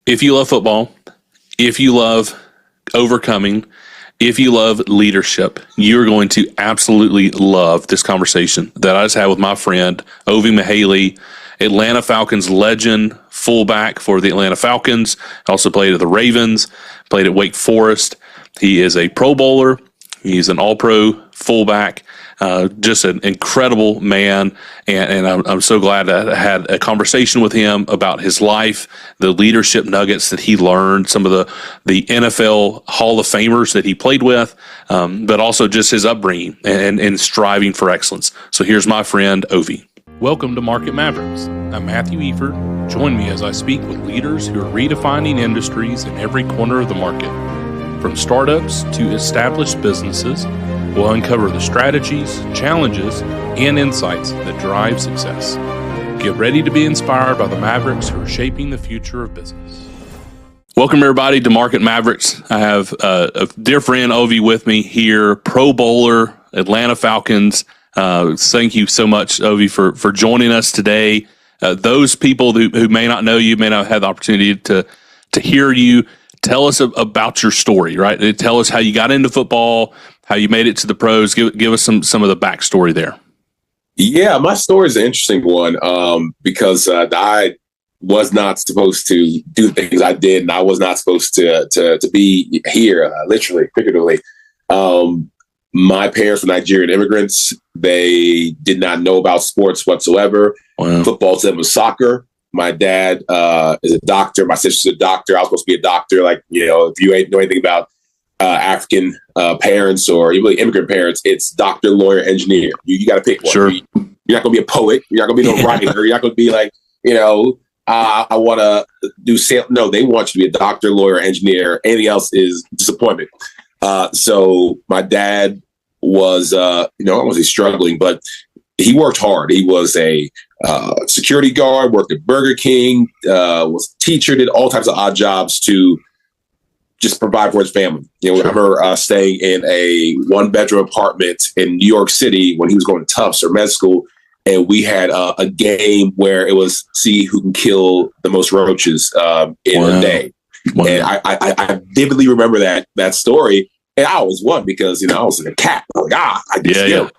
If you love football, if you love overcoming, if you love leadership, you're going to absolutely love this conversation that I just had with my friend, Ovie Mughelli, Atlanta Falcons legend, fullback for the Atlanta Falcons, also played at the Ravens, played at Wake Forest. He is a Pro Bowler. He's an all-pro fullback, just an incredible man, and I'm so glad I had a conversation with him about his life, the leadership nuggets that he learned, some of the NFL Hall of Famers that he played with, but also just his upbringing and striving for excellence. So here's my friend, Ovie. Welcome to Market Mavericks. I'm Matthew Eford. Join me as I speak with leaders who are redefining industries in every corner of the market. From startups to established businesses, we'll uncover the strategies, challenges, and insights that drive success. Get ready to be inspired by the Mavericks who are shaping the future of business. Welcome, everybody, to Market Mavericks. I have a dear friend, Ovie, with me here, Pro Bowler, Atlanta Falcons. Thank you so much, Ovie, for joining us today. Those people who may not know you, may not have the opportunity to hear you. Tell us about your story, right? Tell us how you got into football, how you made it to the pros. Give us some of the backstory there. Yeah, my story is an interesting one because I was not supposed to do the things I did, and I was not supposed to be here, literally, figuratively. My parents were Nigerian immigrants. They did not know about sports whatsoever. Wow. Football to them was soccer. My dad is a doctor. My sister's a doctor. I was supposed to be a doctor. Like, if you ain't know anything about African parents or even immigrant parents, it's doctor, lawyer, engineer. You got to pick one. Sure. You're not going to be a poet. You're not going to be no writer. You're not going to be like, I want to do sales. No, they want you to be a doctor, lawyer, engineer. Anything else is disappointment. So my dad was, I wasn't struggling, but he worked hard. He was a security guard, worked at Burger King, was a teacher, did all types of odd jobs to just provide for his family. I remember staying in a one-bedroom apartment in New York City when he was going to Tufts or med school, and we had a game where it was see who can kill the most roaches in a day. Wow. And I vividly remember that story. And I always won because, I was a cat. I'm like, I just get it.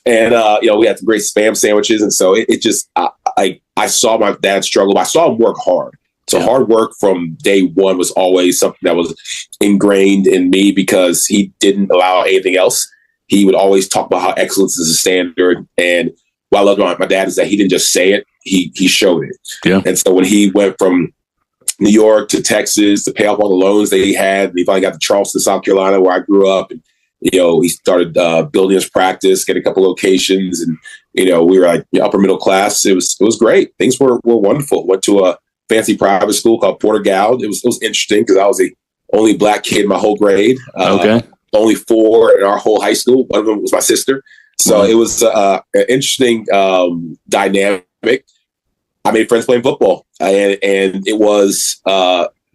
And, we had some great Spam sandwiches. And so it just, I saw my dad struggle. I saw him work hard. So hard work from day one was always something that was ingrained in me because he didn't allow anything else. He would always talk about how excellence is a standard. And what I loved about my dad is that he didn't just say it, he showed it. Yeah. And so when he went from New York to Texas to pay off all the loans that he had, and he finally got to Charleston, South Carolina, where I grew up. And, he started building his practice, getting a couple locations. And, we were like upper middle class. It was great. Things were wonderful. Went to a fancy private school called Porter Gould. It was interesting because I was the only black kid in my whole grade. Okay. Only 4 in our whole high school. One of them was my sister. So It was an interesting dynamic. I made friends playing football, and it was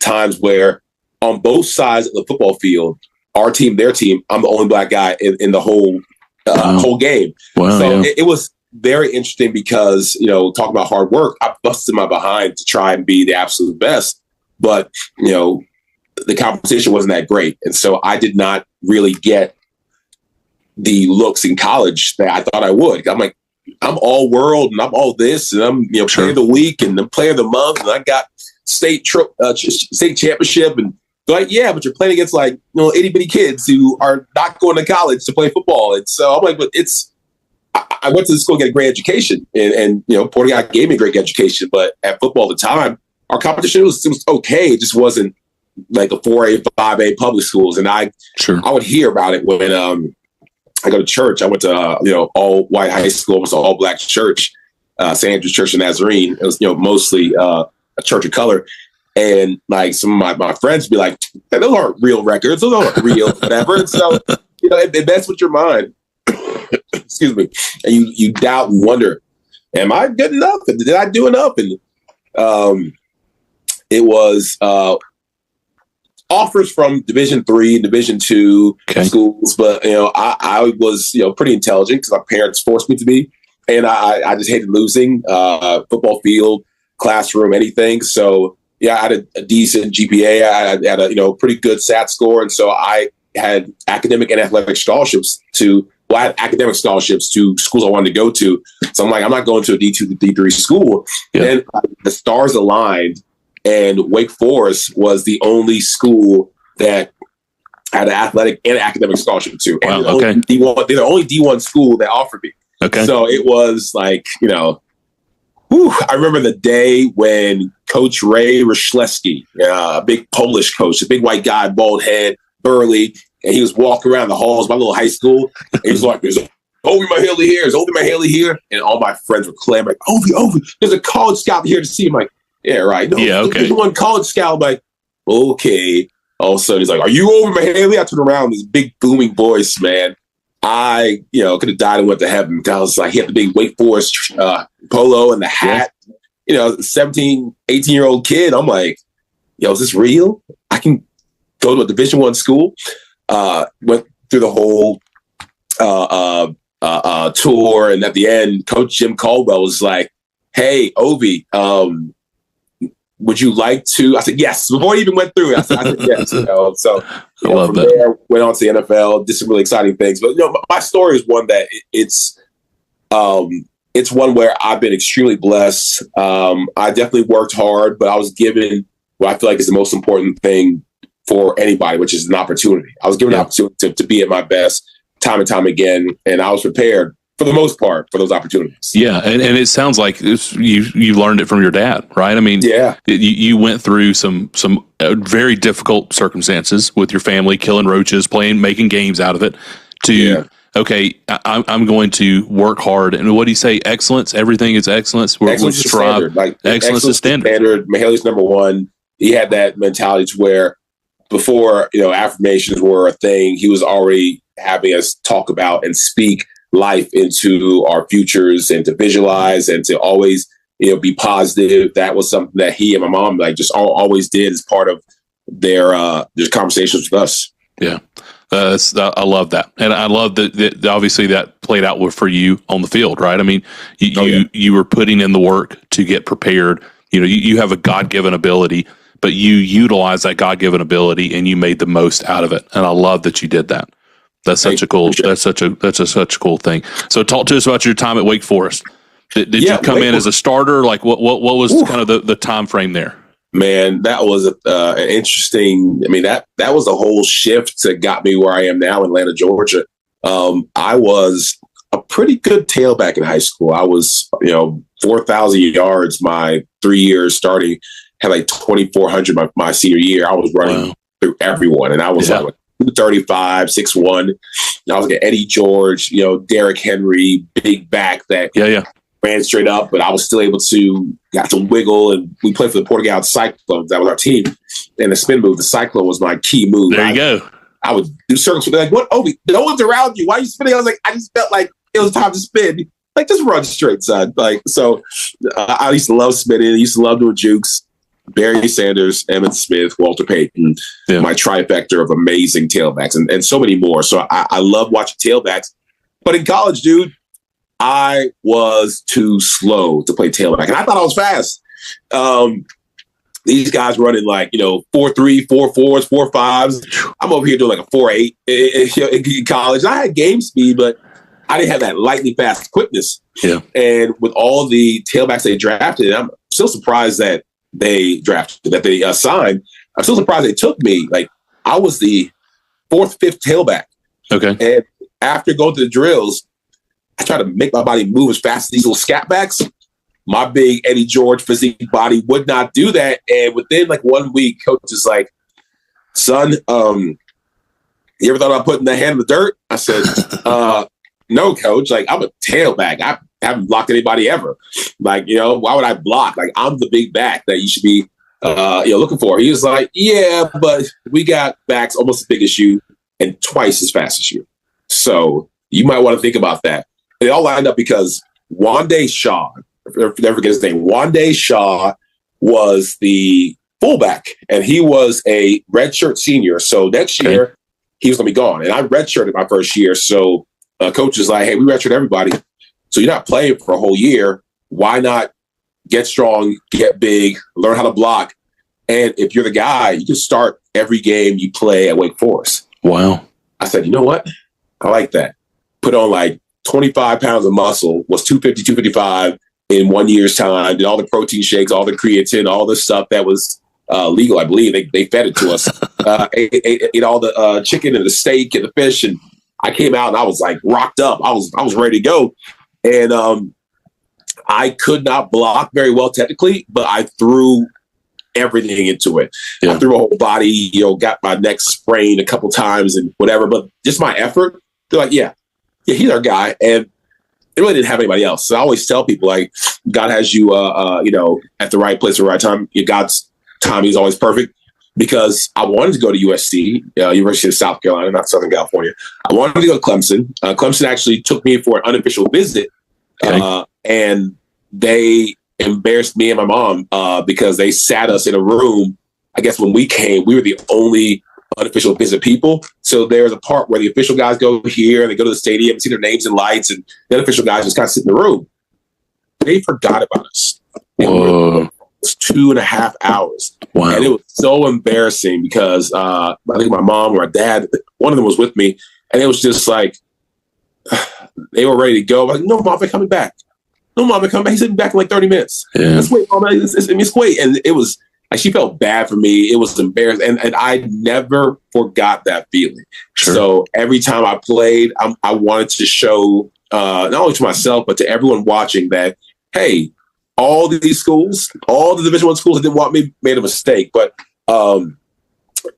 times where on both sides of the football field, our team, their team, I'm the only black guy in the whole whole game. Wow, so it was very interesting because, talking about hard work, I busted my behind to try and be the absolute best, but, the competition wasn't that great. And so I did not really get the looks in college that I thought I would. I'm like, I'm all world and I'm all this and I'm player of the week and the player of the month and I got state championship and like, yeah, but you're playing against like itty bitty kids who are not going to college to play football. And so I'm like, but I went to the school to get a great education and Porter Gould gave me a great education, but at football at the time, our competition was okay. It just wasn't like a 4A, 5A public schools. And I would hear about it when I go to church. I went to all white high school, almost an all black church, St. Andrew's Church of Nazarene. It was mostly a church of color, and like some of my friends would be like, hey, "Those aren't real records. Those aren't real, whatever." And so it messed with your mind. Excuse me, and you doubt and wonder, "Am I good enough? Did I do enough?" And it was offers from Division III, Division II schools, but I was pretty intelligent because my parents forced me to be, and I just hated losing football field, classroom, anything. So I had a decent GPA. I had a pretty good SAT score, and so I had academic and athletic scholarships I had academic scholarships to schools I wanted to go to. So I'm like, I'm not going to a D2 to D3 school. Yeah. And the stars aligned, and Wake Forest was the only school that had an athletic and academic scholarship too. And wow, okay. they're the only D1 school that offered me. Okay. So it was like, I remember the day when Coach Ray Ryszlewski, a big Polish coach, a big white guy, bald head, burly, and he was walking around the halls of my little high school. And he was like, "There's Ovie Mughelli here. There's Ovie Mughelli here." And all my friends were clamoring, like, Ovie, there's a college scout here to see him. Like, yeah, right. No, yeah, okay. There's one college scout. I'm like, okay. All of a sudden, he's like, "Are you Ovie Mughelli?" I turn around, this big booming voice, man. I, could have died and went to heaven. I was like, he had the big Wake Forest polo and the hat. Yeah. 17, 18-year-old kid. I'm like, is this real? I can go to a Division I school. Went through the whole tour, and at the end, Coach Jim Caldwell was like, "Hey, Ovie, would you like to?" I said yes. Before he even went through it, I said yes. So from there, went on to the NFL, did some really exciting things. But my story is one that it's one where I've been extremely blessed. I definitely worked hard, but I was given what I feel like is the most important thing for anybody, which is an opportunity. I was given an opportunity to be at my best time and time again, and I was prepared for the most part for those opportunities. Yeah, and it sounds like you learned it from your dad, right? I mean, you went through some very difficult circumstances with your family, killing roaches, making games out of it, okay, I'm going to work hard. And what do you say? Excellence. Everything is excellence. Excellence is standard. Excellence is standard. Mughelli's number one. He had that mentality to where before, affirmations were a thing, he was already having us talk about and speak life into our futures and to visualize and to always, be positive. That was something that he and my mom just always did as part of their conversations with us. Yeah. I love that. And I love that obviously that played out for you on the field, right? I mean, you were putting in the work to get prepared. You have a God-given ability, but you utilize that God-given ability and you made the most out of it. And I love that you did that. That's such a cool cool thing. So talk to us about your time at Wake Forest. Did you come in as a starter? Like what was kind of the time frame there? Man, that was an interesting. I mean, that was the whole shift that got me where I am now in Atlanta, Georgia. I was a pretty good tailback in high school. I was, 4,000 yards my 3 years starting. Had like 2,400 my senior year. I was running through everyone, and I was like 235, 6'1". I was like Eddie George, Derrick Henry, big back that ran straight up, but I was still able to got to wiggle, and we played for the Portugal Cyclones. That was our team, and the spin move, the Cyclone, was my key move. There you go. I would do circles. They're like, "What, Ovie? No one's around you. Why are you spinning?" I was like, I just felt like it was time to spin. Like, just run straight, son. So I used to love spinning. I used to love doing jukes. Barry Sanders, Emmitt Smith, Walter Payton, my trifecta of amazing tailbacks, and so many more. So I love watching tailbacks. But in college, dude, I was too slow to play tailback. And I thought I was fast. These guys running 4.3, 4.4s, 4.5s. I'm over here doing like a 4.8 in college. I had game speed, but I didn't have that lightning fast quickness. Yeah. And with all the tailbacks they drafted, I'm still surprised that they signed. I'm still surprised they took me. I was the 4th, 5th tailback. Okay. And after going to the drills, I tried to make my body move as fast as these little scat backs. My big Eddie George physique body would not do that. And within 1 week, coach is like, "Son, you ever thought about putting the hand in the dirt?" I said, "No, coach. I'm a tailback. I haven't blocked anybody ever. Why would I block? I'm the big back that you should be looking for." He was like, "Yeah, but we got backs almost as big as you and twice as fast as you. So you might want to think about that." And it all lined up because Wande Shaw, never forget his name, Wande Shaw was the fullback, and he was a redshirt senior. So next year, he was going to be gone. And I redshirted my first year. So coach is like, "Hey, we redshirt everybody. So you're not playing for a whole year. Why not get strong, get big, learn how to block, And if you're the guy, you can start every game you play at Wake Forest. Wow. I said, you know what? I like that. Put on like 25 pounds of muscle, was 250, 255 in 1 year's time, did all the protein shakes, all the creatine, all the stuff that was legal, I believe. They fed it to us. Ate all the chicken and the steak and the fish. And I came out and I was like rocked up. I was ready to go. And I could not block very well technically, but I threw everything into it. Yeah. I threw my whole body, got my neck sprained a couple times and whatever, but just my effort, they're like, yeah, he's our guy. And they really didn't have anybody else. So I always tell people, like, God has you, at the right place at the right time. God's timing is always perfect, because I wanted to go to USC, University of South Carolina, not Southern California. I wanted to go to Clemson. Clemson actually took me for an unofficial visit, and they embarrassed me and my mom because they sat us in a room. I guess when we came, we were the only unofficial visit people. So there's a part where the official guys go here and they go to the stadium and see their names and lights, and the unofficial guys just kind of sit in the room. They forgot about us. It was 2.5 hours. Wow. And it was so embarrassing because I think my mom or my dad, one of them was with me, and it was just like, they were ready to go. I'm like, no, Mom, they're coming back. No, Mom, they're coming back. He's sitting back in like 30 minutes. Yeah. Let's wait, Mom. Let's wait. And it was, like, she felt bad for me. It was embarrassing. And I never forgot that feeling. Sure. So every time I played, I wanted to show, not only to myself, but to everyone watching that, hey, all these schools, all the Division I schools that didn't want me made a mistake. But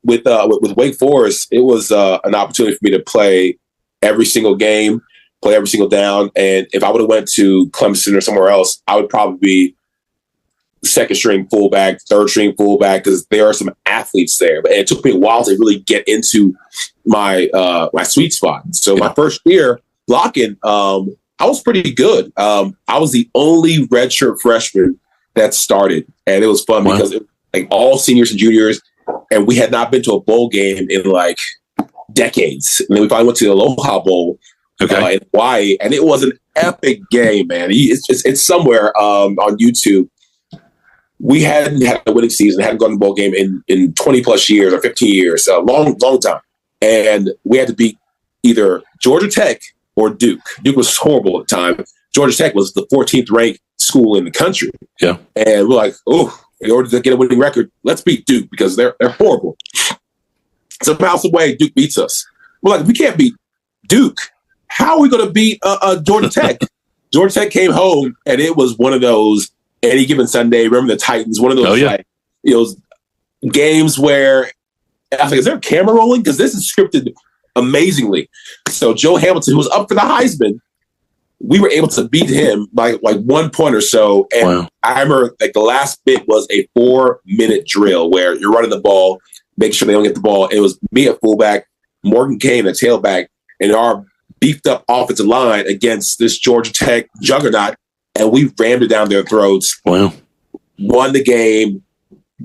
with Wake Forest, it was an opportunity for me to play every single game, play every single down. And if I would have went to Clemson or somewhere else, I would probably be second string fullback, third string fullback, because there are some athletes there. But it took me a while to really get into my my sweet spot. So my first year blocking, I was pretty good. I was the only redshirt freshman that started, and it was fun because it was like all seniors and juniors, and we had not been to a bowl game in like decades. And then we finally went to the Aloha Bowl in Hawaii, and it was an epic game, man. It's somewhere on YouTube. We hadn't had a winning season, hadn't gone to a bowl game in 20 plus years or 15 years, a long time. And we had to beat either Georgia Tech or Duke. Duke was horrible at the time. Georgia Tech was the 14th ranked school in the country. Yeah. And we're like, oh, in order to get a winning record, let's beat Duke because they're horrible. Somehow, some way, Duke beats us. We're like, we can't beat Duke. How are we going to beat Georgia Tech? Georgia Tech came home, and it was one of those any given Sunday. Remember the Titans? One of those games where I was like, is there a camera rolling? Because this is scripted amazingly. So Joe Hamilton, who was up for the Heisman, we were able to beat him by like 1 point or so. And I remember like the last bit was a 4-minute drill where you're running the ball, making sure they don't get the ball. It was me at fullback, Morgan Kane at tailback, and our beefed up offensive line against this Georgia Tech juggernaut. And we rammed it down their throats. Wow. Won the game.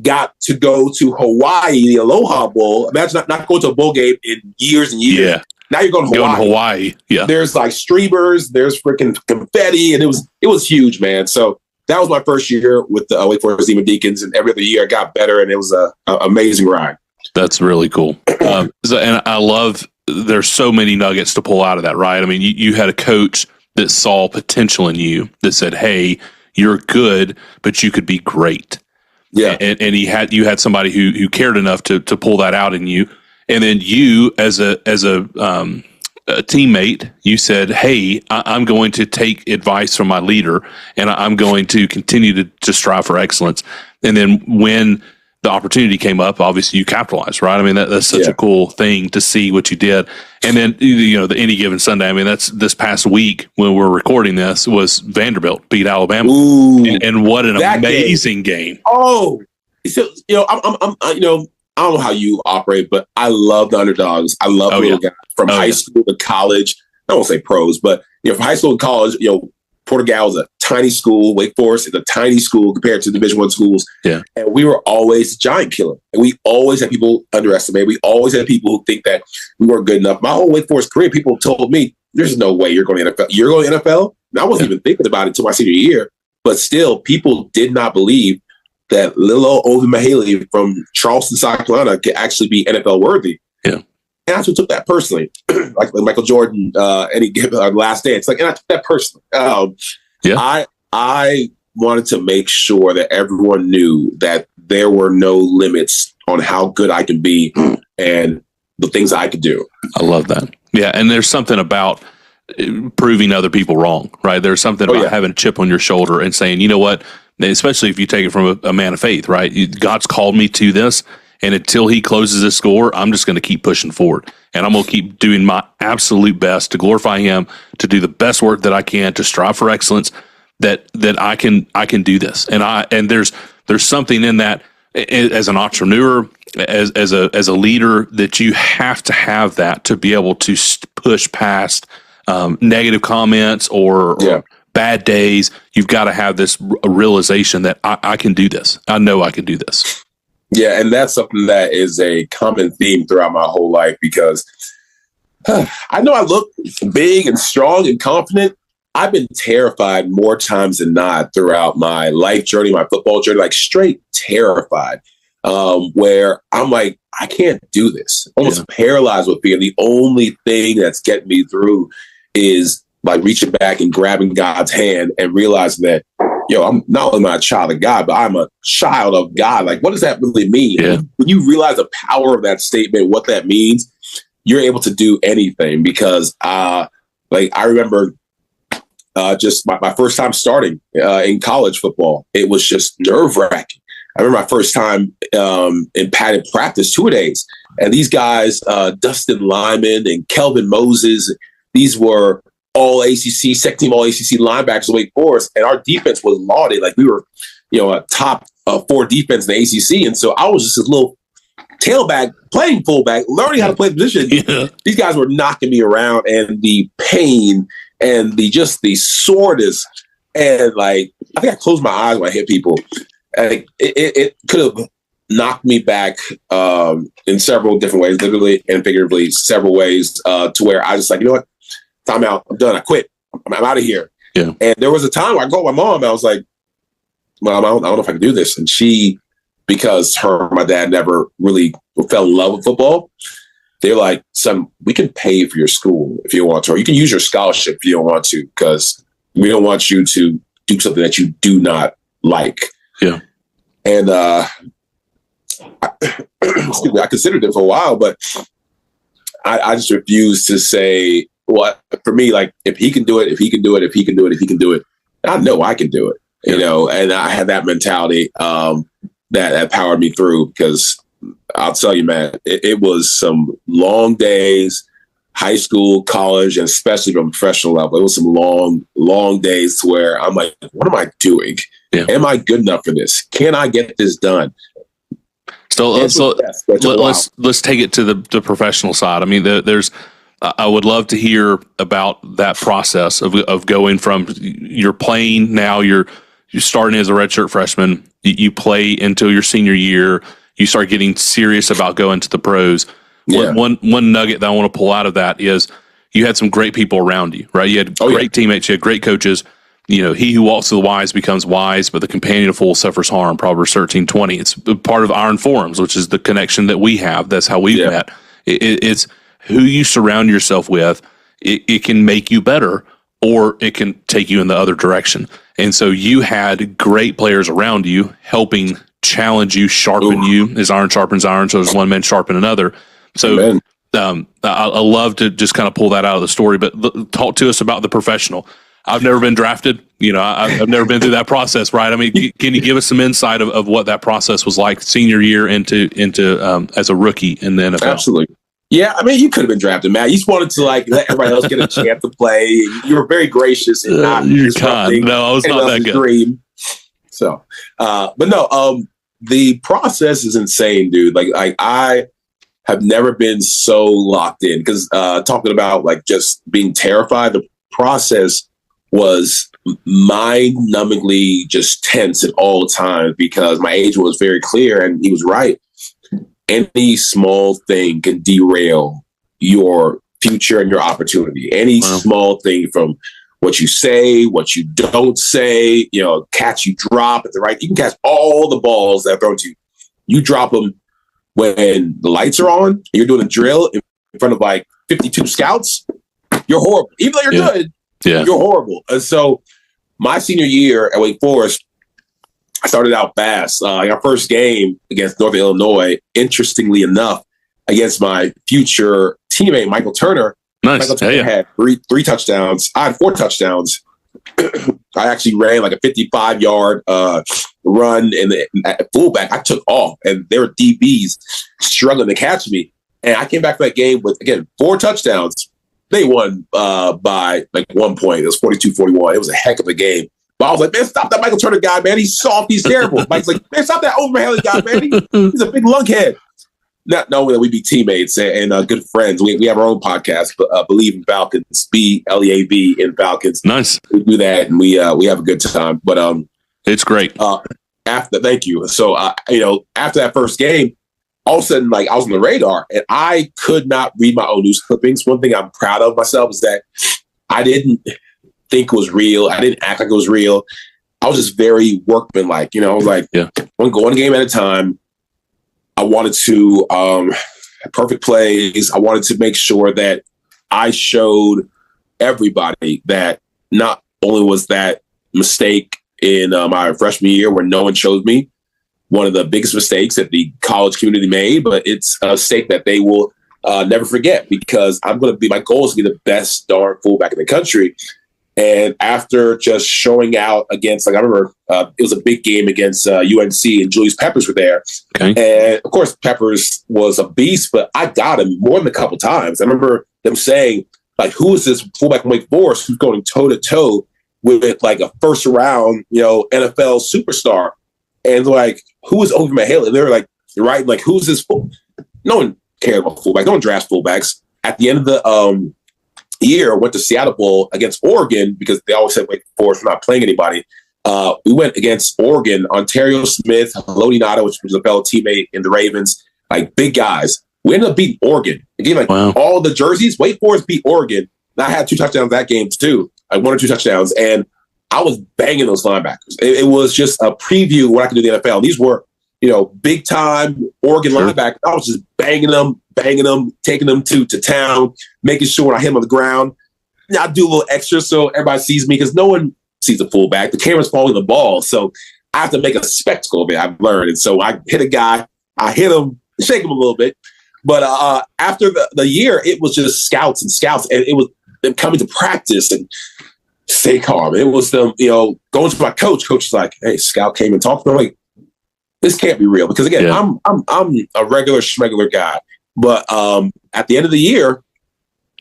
Got to go to Hawaii, the Aloha Bowl. Imagine not going to a bowl game in years and years. Yeah. Now you're going to Hawaii. Going to Hawaii. Yeah. There's like streamers. There's freaking confetti, and it was huge, man. So that was my first year with the Wake Forest Demon Deacons, and every other year I got better, and it was an amazing ride. That's really cool. And I love. There's so many nuggets to pull out of that, right? I mean, you had a coach that saw potential in you, that said, "Hey, you're good, but you could be great." Yeah, and you had somebody who cared enough to pull that out in you, and then you as a teammate, you said, "Hey, I'm going to take advice from my leader, and I'm going to continue to strive for excellence." And then when the opportunity came up, obviously you capitalized, right? I mean, that's such a cool thing to see what you did. And then, the any given Sunday, I mean, that's this past week when we're recording this was Vanderbilt beat Alabama. Ooh, and what an amazing game. Oh, so, I'm I don't know how you operate, but I love the underdogs. I love little guys from high school to college. I won't say pros, but, from high school to college, Porter-Gaud is a tiny school. Wake Forest is a tiny school compared to Division I schools. Yeah. And we were always giant killer. And we always had people underestimate. We always had people who think that we weren't good enough. My whole Wake Forest career, people told me, there's no way you're going to NFL. You're going to NFL? And I wasn't even thinking about it until my senior year. But still, people did not believe that little old Ovie Mughelli from Charleston, South Carolina could actually be NFL worthy. Yeah. And I actually took that personally, like Michael Jordan, any Last Dance. Like, and I took that personally. I wanted to make sure that everyone knew that there were no limits on how good I could be and the things I could do. I love that. Yeah, and there's something about proving other people wrong, right? There's something about having a chip on your shoulder and saying, you know what, especially if you take it from a man of faith, right? God's called me to this. And until he closes this score, I'm just going to keep pushing forward. And I'm going to keep doing my absolute best to glorify him, to do the best work that I can, to strive for excellence, that I can do this. And there's something in that as an entrepreneur, as a leader, that you have to have that to be able to push past negative comments or bad days. You've got to have this realization that I can do this. I know I can do this. Yeah, and that's something that is a common theme throughout my whole life, because I know I look big and strong and confident. I've been terrified more times than not throughout my life journey, my football journey, like straight terrified, where I'm like, I can't do this. Almost paralyzed with fear. The only thing that's getting me through is like reaching back and grabbing God's hand and realizing that, I'm not only a child of God, but I'm a child of God. Like, what does that really mean? Yeah. When you realize the power of that statement, what that means, you're able to do anything. Because, I remember just my first time starting in college football, it was just nerve-wracking. I remember my first time in padded practice, 2-a-days, and these guys, Dustin Lyman and Kelvin Moses, these were all ACC, second team all ACC linebackers of Wake Forest, and our defense was lauded. Like, we were, a top 4 defense in the ACC, and so I was just a little tailback playing fullback, learning how to play the position. Yeah. These guys were knocking me around, and the pain and the soreness, and like, I think I closed my eyes when I hit people. And it could have knocked me back in several different ways, literally and figuratively, several ways, to where I was like, you know what? Time out. I'm done. I quit. I'm out of here. Yeah. And there was a time where I called my mom. I was like, Mom, I don't know if I can do this. And she, because my dad never really fell in love with football, they're like, son, we can pay for your school if you want to, or you can use your scholarship if you don't want to, because we don't want you to do something that you do not like. Yeah. And excuse me, I considered it for a while, but I just refused to say, well, for me, like, if he can do it, I know I can do it, and I had that mentality that powered me through, because I'll tell you, man, it was some long days, high school, college, and especially from professional level. It was some long, long days to where I'm like, what am I doing? Yeah. Am I good enough for this? Can I get this done? So let's take it to the professional side. I mean, I would love to hear about that process of going from you're playing now, you're starting as a redshirt freshman, you play until your senior year, you start getting serious about going to the pros. Yeah. One nugget that I want to pull out of that is you had some great people around you, right? You had great teammates, you had great coaches. He who walks with the wise becomes wise, but the companion of fools suffers harm. Proverbs 13:20. It's part of Iron Forums, which is the connection that we have. That's how we've met. It's who you surround yourself with. It can make you better, or it can take you in the other direction. And so you had great players around you helping challenge you, sharpen you. As iron sharpens iron, so as one man sharpen another. So I love to just kind of pull that out of the story, but talk to us about the professional. I've never been drafted. I've never been through that process, right? I mean, can you give us some insight of what that process was like senior year into as a rookie in the NFL? Absolutely. Yeah, I mean, you could have been drafted, Matt. You just wanted to let everybody else get a chance to play. You were very gracious and not you're kind. No, I was not that good. Dream. So, but no, the process is insane, dude. Like I have never been so locked in, because talking about like just being terrified, the process was mind-numbingly just tense at all times, because my agent was very clear, and he was right. Any small thing can derail your future and your opportunity. Any small thing, from what you say, what you don't say, catch you drop at the right. You can catch all the balls that are thrown to you. You drop them when the lights are on and you're doing a drill in front of like 52 scouts. You're horrible. Even though you're good, you're horrible. And so my senior year at Wake Forest, I started out fast. Our first game against Northern Illinois, interestingly enough, against my future teammate, Michael Turner. Nice. Michael Turner had three touchdowns. I had 4 touchdowns. I actually ran like a 55-yard run at fullback. I took off, and there were DBs struggling to catch me. And I came back for that game with, again, 4 touchdowns. They won by like 1 point. It was 42-41. It was a heck of a game. But I was like, man, stop that Michael Turner guy, man. He's soft. He's terrible. Mike's like, man, stop that Ovie Mughelli guy, man. He's a big lunkhead. Not knowing that we be teammates and good friends. We have our own podcast, Believe in Falcons, BLEAV in Falcons. Nice. We do that, and we have a good time. But it's great. Thank you. So after that first game, all of a sudden, like, I was on the radar, and I could not read my own news clippings. One thing I'm proud of myself is that I didn't think it was real. I didn't act like it was real. I was just very workmanlike. I was like, one game at a time. I wanted to perfect plays. I wanted to make sure that I showed everybody that not only was that mistake in my freshman year where no one chose me, one of the biggest mistakes that the college community made, but it's a mistake that they will never forget, because my goal is to be the best darn fullback in the country. And after just showing out against, like, I remember it was a big game against UNC, and Julius Peppers were there. Okay. And of course, Peppers was a beast, but I got him more than a couple times. I remember them saying, like, who is this fullback from Wake Forest who's going toe to toe with like a first round, NFL superstar? And like, who is Ovie Mughelli? And they were like, you're right. Like, who's this? No one cared about fullback. No one drafts fullbacks. At the end of the year, went to Seattle Bowl against Oregon, because they always said Wake Forest not playing anybody. We went against Oregon, Ontario Smith, Haloti Ngata, which was a fellow teammate in the Ravens, like big guys. We ended up beating Oregon. Again, like, all the jerseys, Wake Forest beat Oregon. And I had 2 touchdowns that game too, like 1 or 2 touchdowns. And I was banging those linebackers. It was just a preview of what I could do in the NFL. And these were, big time Oregon linebackers. I was just banging them, taking them to town, making sure when I hit them on the ground, I do a little extra so everybody sees me, because no one sees the fullback. The camera's following the ball. So I have to make a spectacle of it, I've learned. And so I hit a guy, I hit him, shake him a little bit. But after the year, it was just scouts, and it was them coming to practice and stay calm. It was them, going to my coach. Coach was like, hey, scout came and talked to me. I'm like, this can't be real, because again, I'm a regular schmegular guy. But at the end of the year,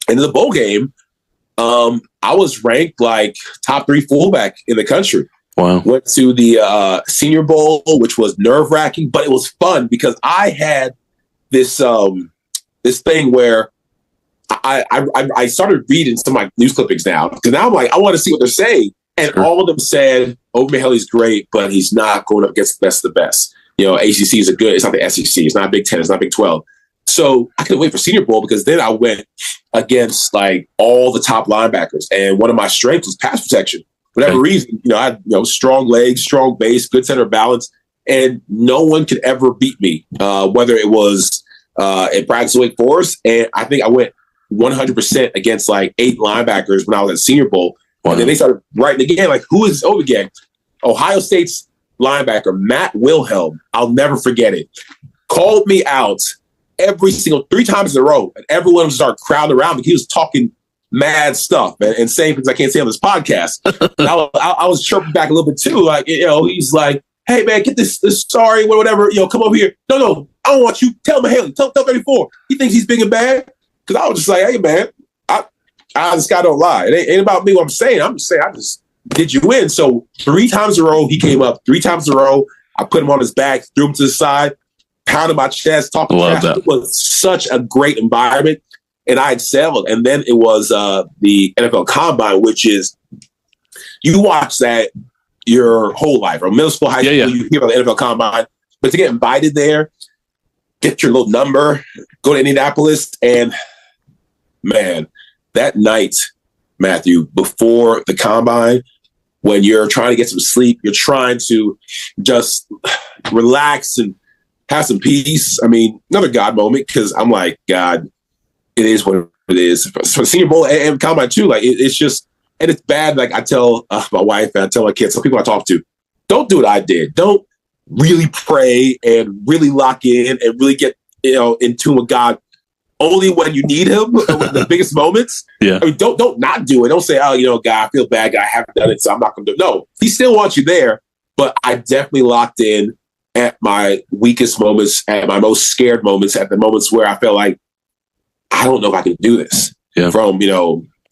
into the bowl game, I was ranked like top 3 fullback in the country. Wow. Went to the Senior Bowl, which was nerve-wracking, but it was fun because I had this thing where I started reading some of my news clippings now, because now I'm like, I want to see what they're saying. And all of them said, Ovie Mughelli's great, but he's not going up against the best of the best. ACC is it's not the SEC. It's not Big 10. It's not Big 12. So I couldn't wait for Senior Bowl, because then I went against like all the top linebackers. And one of my strengths was pass protection. For whatever reason, I had strong legs, strong base, good center of balance. And no one could ever beat me, whether it was at practice Wake Forest. And I think I went 100% against like 8 linebackers when I was at Senior Bowl. Wow. And then they started writing again, like, who is Ovie again? Ohio State's linebacker, Matt Wilhelm, I'll never forget it, called me out every single 3 times in a row. And everyone started crowding around me. He was talking mad stuff and saying things I can't say on this podcast. And I was chirping back a little bit too. Like, he's like, hey, man, get this sorry, whatever, come over here. No, I don't want you. Tell Mughelli, tell 34. He thinks he's big and bad. Because I was just like, hey, man, this guy don't lie. It ain't about me what I'm saying. I'm just saying I just did you in. So 3 times in a row, he came up. 3 times in a row, I put him on his back, threw him to the side, pounded my chest, talking trash. It was such a great environment, and I excelled. And then it was the NFL Combine, which is, you watch that your whole life, or middle school, high school, you hear about the NFL Combine. But to get invited there, get your little number, go to Indianapolis, and man, that night, Matthew, before the combine, when you're trying to get some sleep, you're trying to just relax and have some peace. I mean, another God moment, because I'm like, God, it is what it is. For Senior Bowl and combine too, like it's just, and it's bad. Like I tell my wife and I tell my kids, some people I talk to, don't do what I did. Don't really pray and really lock in and really get in tune with God only when you need Him, the biggest moments. Yeah. I mean, don't not do it. Don't say, oh, God, I feel bad. I haven't done it, so I'm not going to do it. No, He still wants you there. But I definitely locked in at my weakest moments, at my most scared moments, at the moments where I felt like, I don't know if I can do this. Yeah. From,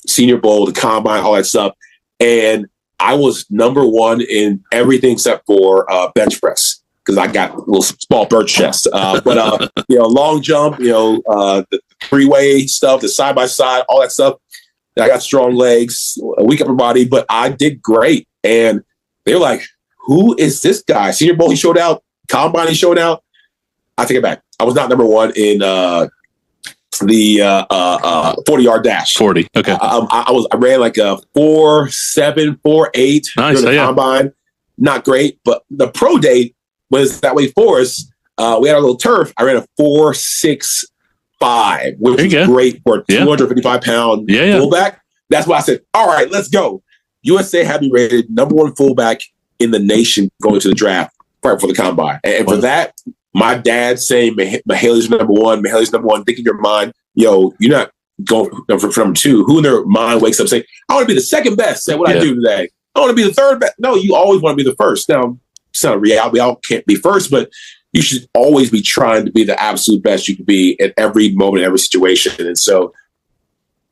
Senior Bowl, the combine, all that stuff. And I was number one in everything except for bench press, because I got a little small bird chest. But long jump, the three-way stuff, the side-by-side, all that stuff. And I got strong legs, a weak upper body, but I did great. And they were like, who is this guy? Senior Bowl, he showed out. Combine, he showed out. I take it back. I was not number one in the 40-yard dash. 40. Okay. I ran like a 4.7, 4.8 nice. during the combine. Not great, but the pro day was that way for us. We had a little turf. I ran a 4.65, which is great for a 255-pound fullback. That's why I said, all right, let's go. USA had me rated number one fullback in the nation going to the draft right before the combine. And for that, my dad saying Mughelli's number one, think in your mind, you're not going for number two. Who in their mind wakes up saying, I want to be the second best at what I do today. I want to be the third best. No, you always want to be the first. Now, it's not a reality. We all can't be first, but you should always be trying to be the absolute best you can be at every moment, every situation. And so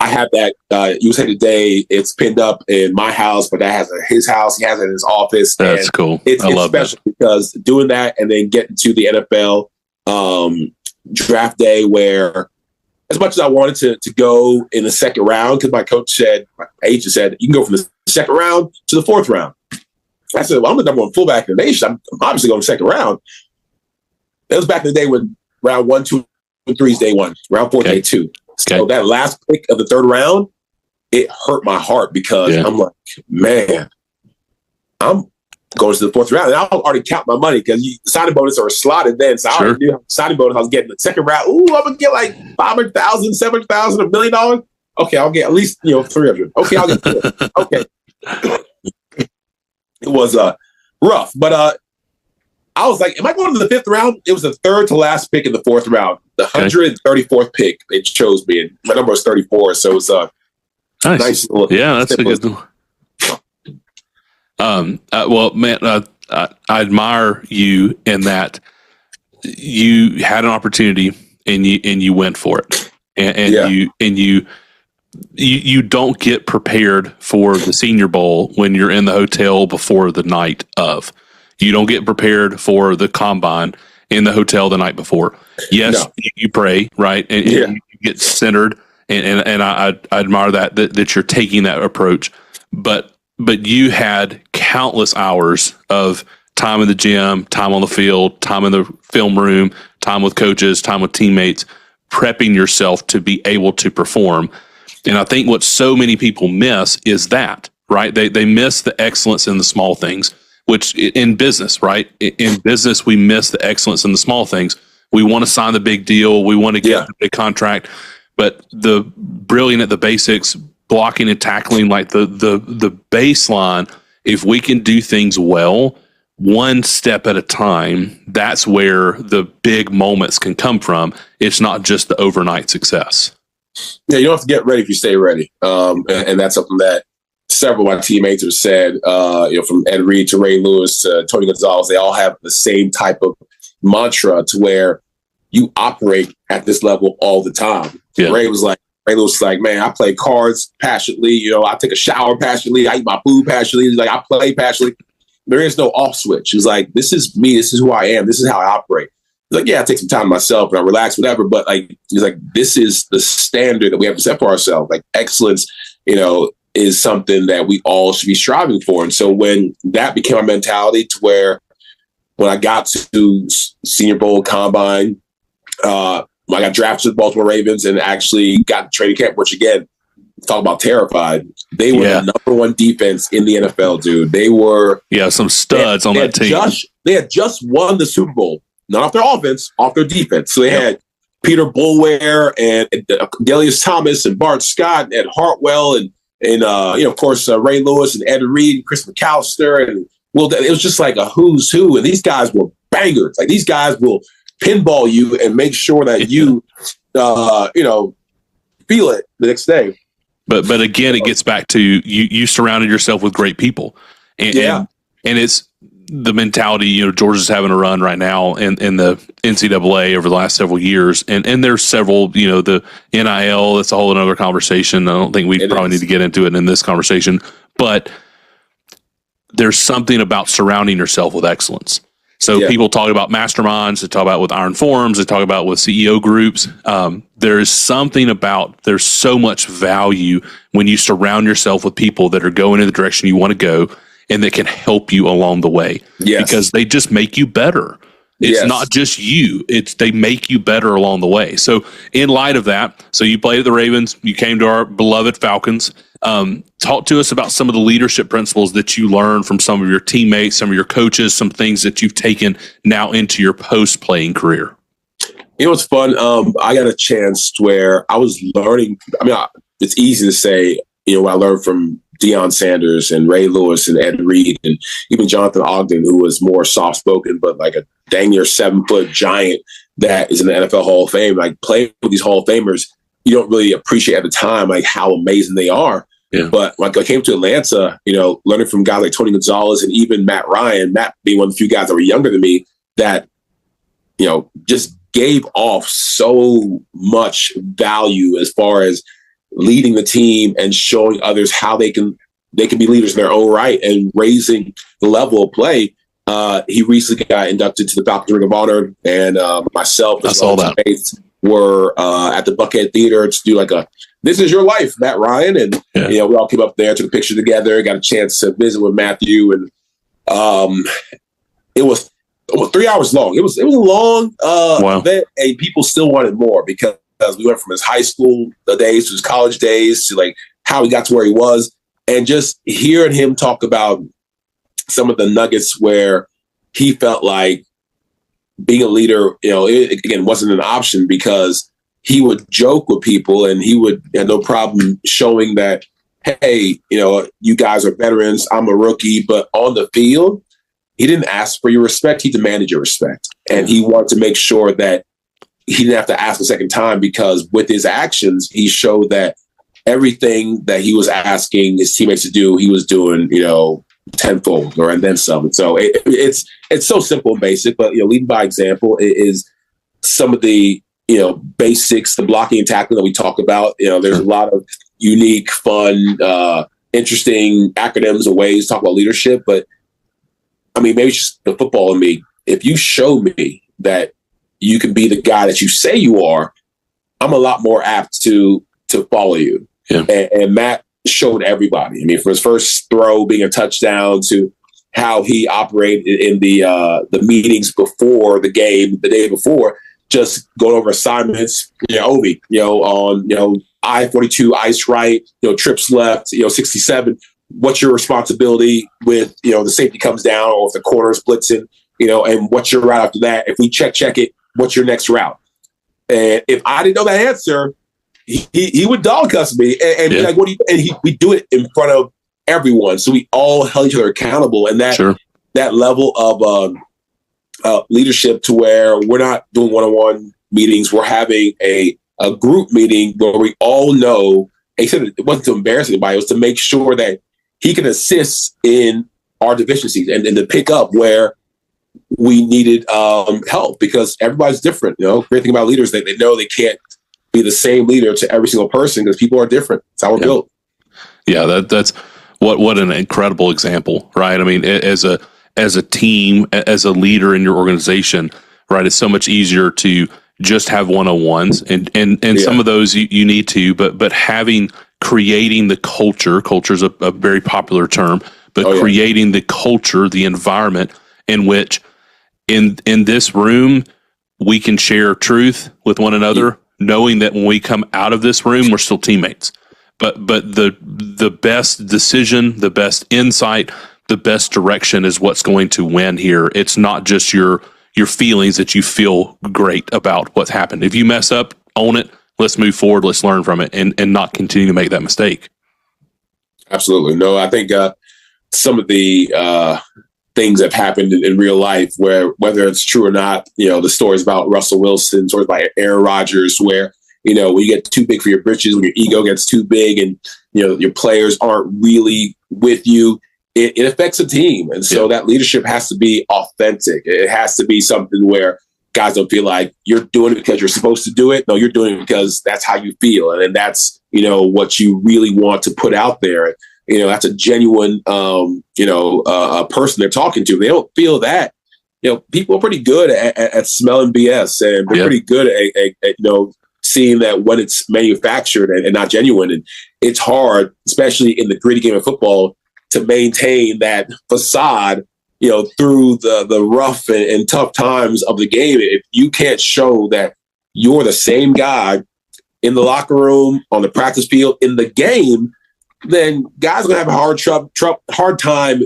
I have that USA Today. It's pinned up in my house, but that has his house. He has it in his office. That's cool. It's special because doing that and then getting to the NFL draft day, where as much as I wanted to go in the second round, because my agent said, you can go from the second round to the fourth round. I said, well, I'm the number one fullback in the nation. I'm obviously going to the second round. That was back in the day when round 1, 2, and 3 is day one, round 4 day 2. So that last pick of the third round, it hurt my heart because I'm like, man, I'm going to the fourth round. And I already count my money because the signing bonus are slotted then. So I already knew how much signing bonus I was getting the second round. Ooh, I'm going to get like $500,000, $700,000, $1 million. Okay, I'll get at least 300. Okay, I'll get 400. Okay. It was rough. But I was like, am I going to the fifth round? It was the third to last pick in the fourth round. The 134th pick, they chose me. And my number was 34. So it was nice little that's a good one. Well, man, I admire you in that you had an opportunity and you went for it. And you don't get prepared for the Senior Bowl when you're in the hotel before the night of. You don't get prepared for the combine in the hotel the night before. Yes, you pray, right? And you get centered, and I admire that you're taking that approach. But you had countless hours of time in the gym, time on the field, time in the film room, time with coaches, time with teammates, prepping yourself to be able to perform. And I think what so many people miss is that, right? They miss the excellence in the small things. Which in business, right? In business, we miss the excellence in the small things. We want to sign the big deal. We want to get the big contract. But the brilliant at the basics, blocking and tackling, like the baseline, if we can do things well, one step at a time, that's where the big moments can come from. It's not just the overnight success. Yeah, you don't have to get ready if you stay ready. And that's something that several of my teammates have said, from Ed Reed to Ray Lewis to Tony Gonzalez, they all have the same type of mantra to where you operate at this level all the time. Yeah. Ray Lewis was like, man, I play cards passionately. I take a shower passionately. I eat my food passionately. He's like, I play passionately. There is no off switch. He's like, this is me. This is who I am. This is how I operate. He's like, yeah, I take some time to myself and I relax, whatever. But he's like, this is the standard that we have to set for ourselves. Like excellence, is something that we all should be striving for. And so when that became my mentality, to where when I got to Senior Bowl combine, I got drafted to the Baltimore Ravens and actually got to training camp, which again, talk about terrified. They were the number one defense in the NFL, dude. They were some studs on that team. They had just won the Super Bowl, not off their offense, off their defense. So they had Peter Bulware and Delius Thomas and Bart Scott and Hartwell and of course Ray Lewis and Ed Reed and Chris McAllister, and it was just like a who's who. And these guys were bangers. Like, these guys will pinball you and make sure that you feel it the next day. But again, it gets back to you surrounded yourself with great people, and it's the mentality. Georgia's having a run right now in the NCAA over the last several years, and there's several. The NIL, that's a whole other conversation. I don't think we probably need to get into it in this conversation, but there's something about surrounding yourself with excellence. So people talk about masterminds, they talk about with Iron Forums, they talk about with CEO groups. There's something about, there's so much value when you surround yourself with people that are going in the direction you want to go and that can help you along the way. Because they just make you better. It's not just you, they make you better along the way. So in light of that, so you played at the Ravens, you came to our beloved Falcons. Talk to us about some of the leadership principles that you learned from some of your teammates, some of your coaches, some things that you've taken now into your post-playing career. It's fun. I got a chance where I was learning. I mean, it's easy to say, what I learned from Deion Sanders and Ray Lewis and Ed Reed and even Jonathan Ogden, who was more soft-spoken, but like a dang near 7-foot giant that is in the NFL Hall of Fame. Like, playing with these Hall of Famers, you don't really appreciate at the time, like, how amazing they are. But when I came to Atlanta, learning from guys like Tony Gonzalez and even Matt Ryan, Matt being one of the few guys that were younger than me, that, just gave off so much value as far as leading the team and showing others how they can be leaders in their own right and raising the level of play. He recently got inducted to the Falcons Ring of Honor, and myself as well as teammates were at the Buckhead Theater to do like a "This Is Your Life," Matt Ryan, and we all came up there, took a picture together, got a chance to visit with Matthew, and it was almost 3 hours long. It was a long event, and people still wanted more because we went from his high school days to his college days to like how he got to where he was, and just hearing him talk about some of the nuggets where he felt like being a leader, it, again, wasn't an option because he would joke with people and he would have no problem showing that, hey, you guys are veterans, I'm a rookie, but on the field, he didn't ask for your respect, he demanded your respect. And he wanted to make sure that he didn't have to ask a second time because with his actions, he showed that everything that he was asking his teammates to do, he was doing, tenfold and then some. And so it's so simple and basic, but leading by example is some of the basics, the blocking and tackling that we talk about. There's a lot of unique, fun, interesting acronyms and ways to talk about leadership. But I mean, maybe it's just the football in me. If you show me that you can be the guy that you say you are, I'm a lot more apt to follow you. And Matt showed everybody. I mean, from his first throw being a touchdown to how he operated in the meetings before the game, the day before, just going over assignments. Ovie, on I-42 ice right, trips left, 67. What's your responsibility with the safety comes down or if the corner is blitzing, and what's your route after that? If we check it, what's your next route? And if I didn't know that answer, he would dog cuss me and be like, "What do you?" And we do it in front of everyone, so we all held each other accountable. And that level of leadership to where we're not doing one-on-one meetings, we're having a group meeting where we all know. Except it wasn't to embarrass anybody; it was to make sure that he can assist in our deficiencies and to pick up where we needed help because everybody's different. Great thing about leaders, they know they can't be the same leader to every single person because people are different. It's how we're built. Yeah, that's what an incredible example, right? I mean, as a team, as a leader in your organization, right? It's so much easier to just have one-on-ones and some of those you need to, but creating the culture is a very popular term, but creating the culture, the environment in which in this room, we can share truth with one another, knowing that when we come out of this room, we're still teammates. But the best decision, the best insight, the best direction is what's going to win here. It's not just your feelings that you feel great about what's happened. If you mess up, own it. Let's move forward. Let's learn from it and not continue to make that mistake. Absolutely. No, I think some of the things that have happened in real life, where whether it's true or not, the stories about Russell Wilson, stories about Aaron Rodgers, where, when you get too big for your britches, when your ego gets too big and, your players aren't really with you, it affects a team. And so that leadership has to be authentic. It has to be something where guys don't feel like you're doing it because you're supposed to do it. No, you're doing it because that's how you feel. And that's, what you really want to put out there. That's a genuine, person they're talking to. They don't feel that. People are pretty good at smelling BS, and they're pretty good at seeing that when it's manufactured and not genuine. And it's hard, especially in the gritty game of football, to maintain that facade, through the rough and tough times of the game. If you can't show that you're the same guy in the locker room, on the practice field, in the game, then guys are gonna have a hard time,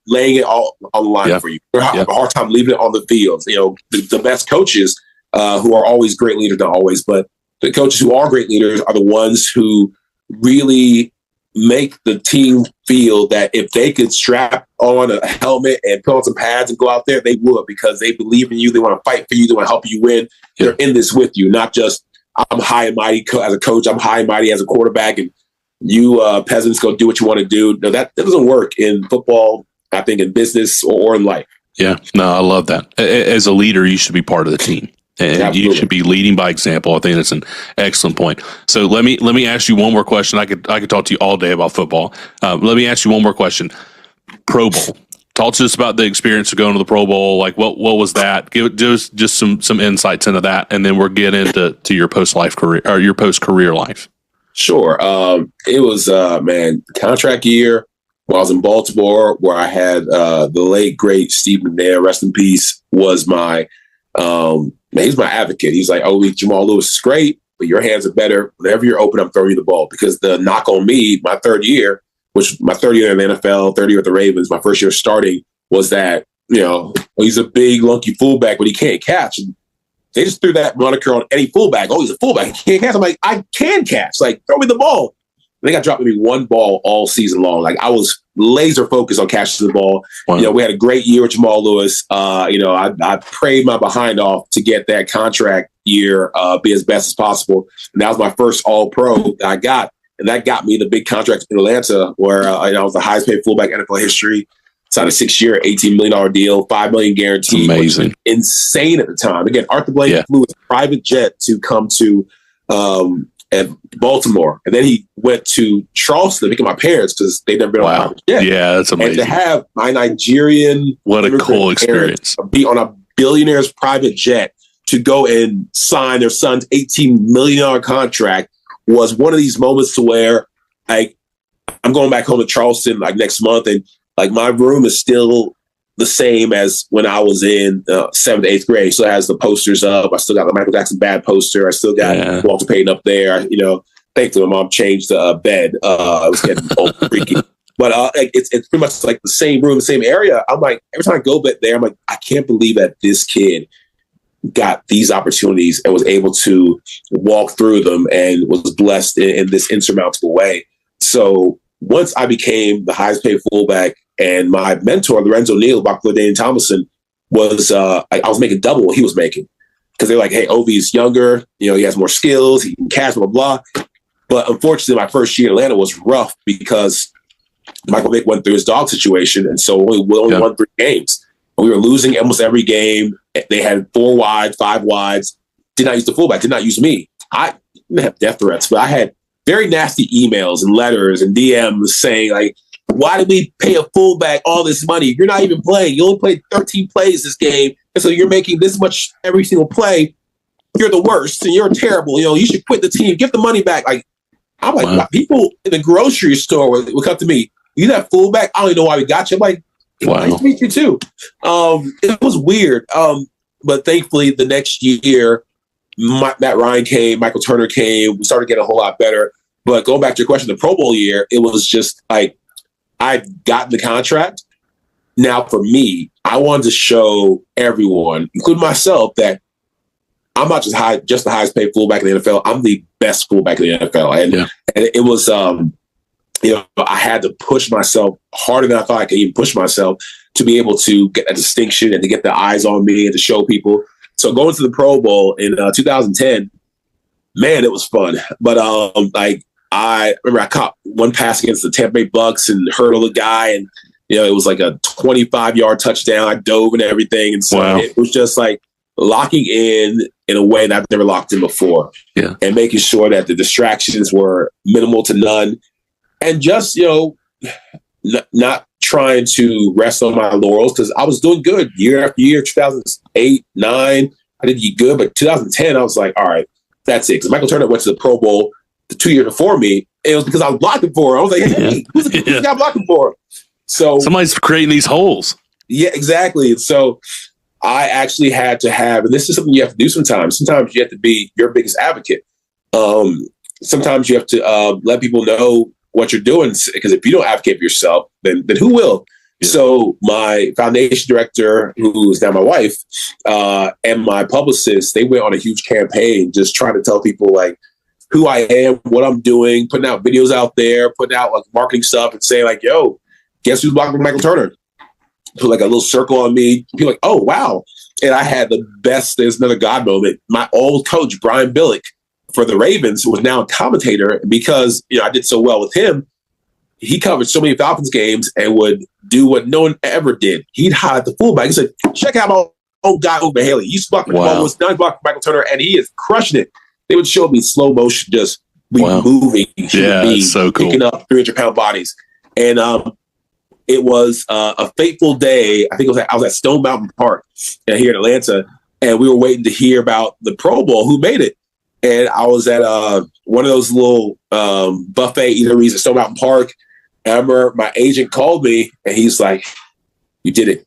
laying it all on the line for you. They're have a hard time leaving it on the field. The best coaches who are always great leaders, not always, but the coaches who are great leaders are the ones who really make the team feel that if they could strap on a helmet and put on some pads and go out there, they would, because they believe in you. They want to fight for you. They want to help you win. They're in this with you, not just I'm high and mighty as a coach. I'm high and mighty as a quarterback, and you peasants go do what you want to do. No, that doesn't work in football, I think, in business or in life. Yeah, no, I love that. As a leader, you should be part of the team. And you should be leading by example. I think that's an excellent point. So let me ask you one more question. I could talk to you all day about football. Let me ask you one more question. Pro Bowl. Talk to us about the experience of going to the Pro Bowl. Like what was that? Give just some insights into that, and then we'll get into your post-life career or your post-career life. Sure. It was contract year when I was in Baltimore, where I had the late great Steve McNair, rest in peace, was my he's my advocate. He's like, "Oh, Jamal Lewis is great, but your hands are better. Whenever you're open, I'm throwing you the ball." Because the knock on me, my third year, which my third year in the NFL, third year with the Ravens, my first year starting, was that, he's a big, lunky fullback, but he can't catch. And they just threw that moniker on any fullback. Oh, he's a fullback. He can't catch. I'm like, I can catch. Like, throw me the ball. And they got dropped maybe one ball all season long. Like, I was laser focused on catching the ball. Wow. We had a great year with Jamal Lewis. I prayed my behind off to get that contract year be as best as possible. And that was my first All-Pro that I got. And that got me the big contract in Atlanta, where I was the highest paid fullback in NFL history. Signed a 6-year, $18 million deal, $5 million guaranteed. Amazing. Insane at the time. Again, Arthur Blank flew his private jet to come to at Baltimore. And then he went to Charleston to pick up my parents because they'd never been on a private jet. Yeah, that's amazing. And to have my Nigerian what a cool experience. Be on a billionaire's private jet to go and sign their son's $18 million contract was one of these moments to where I'm going back home to Charleston next month, and my room is still the same as when I was in 7th, 8th grade. So it has the posters up. I still got the Michael Jackson Bad poster. I still got Walter Payton up there. Thankfully, my mom changed the bed. It was getting old and freaky. But it's pretty much like the same room, the same area. I'm like, every time I go back there, I'm like, I can't believe that this kid got these opportunities and was able to walk through them and was blessed in this insurmountable way. So once I became the highest paid fullback, and my mentor, Lorenzo Neal, Buckler Dane Thomason, was I was making double what he was making, because they're like, "Hey, Ovie's younger, he has more skills, he can catch, blah, blah, blah." But unfortunately, my first year in Atlanta was rough because Michael Vick went through his dog situation, and so we only won 3 games. We were losing almost every game. They had 4 wides, 5 wides. Did not use the fullback. Did not use me. I didn't have death threats, but I had very nasty emails and letters and DMs saying why did we pay a fullback all this money? You're not even playing. You only played 13 plays this game, and so you're making this much every single play. You're the worst, and you're terrible. You should quit the team. Give the money back. I'm like, wow. People in the grocery store would come to me. You that fullback? I don't even know why we got you. I'm like, nice to meet you too. It was weird. But thankfully, the next year, Matt Ryan came, Michael Turner came. We started getting a whole lot better. But going back to your question, the Pro Bowl year, it was just like I'd gotten the contract. Now, for me, I wanted to show everyone, including myself, that I'm not just the highest paid fullback in the NFL. I'm the best fullback in the NFL. And it was, I had to push myself harder than I thought I could even push myself to be able to get a distinction and to get the eyes on me and to show people. So going to the Pro Bowl in 2010, man, it was fun. But I remember I caught one pass against the Tampa Bay Bucks and hurdled a guy, and it was like a 25-yard touchdown. I dove and everything, and so it was just like locking in a way that I've never locked in before, and making sure that the distractions were minimal to none, and just not trying to rest on my laurels because I was doing good year after year. 2008, 9, I did good, but 2010, I was like, all right, that's it. Because Michael Turner went to the Pro Bowl the 2 years before me. It was because I was blocking for him. I was like, hey, who's the guy blocking for him? So somebody's creating these holes. Yeah, exactly. And so I actually had to have, and this is something you have to do sometimes. Sometimes you have to be your biggest advocate. Sometimes you have to let people know what you're doing, because if you don't advocate for yourself, then who will? Yeah. So my foundation director, who is now my wife, and my publicist, they went on a huge campaign just trying to tell people like who I am, what I'm doing, putting out videos out there, putting out like marketing stuff and saying like, yo, guess who's blocking Michael Turner? Put like a little circle on me. People like, oh, wow. And I had the best, there's another God moment. My old coach, Brian Billick, for the Ravens, who was now a commentator, because I did so well with him, he covered so many Falcons games and would do what no one ever did. He'd highlight the fullback. He said, check out my old guy, Ovie Mughelli. He used to block the ball, was now blocking Michael Turner, and he is crushing it. They would show me slow motion, just moving, so cool, picking up 300-pound bodies. And it was a fateful day. I think I was at Stone Mountain Park here in Atlanta, and we were waiting to hear about the Pro Bowl, who made it. And I was at one of those little buffet eateries at Stone Mountain Park. And I remember my agent called me, and he's like, you did it.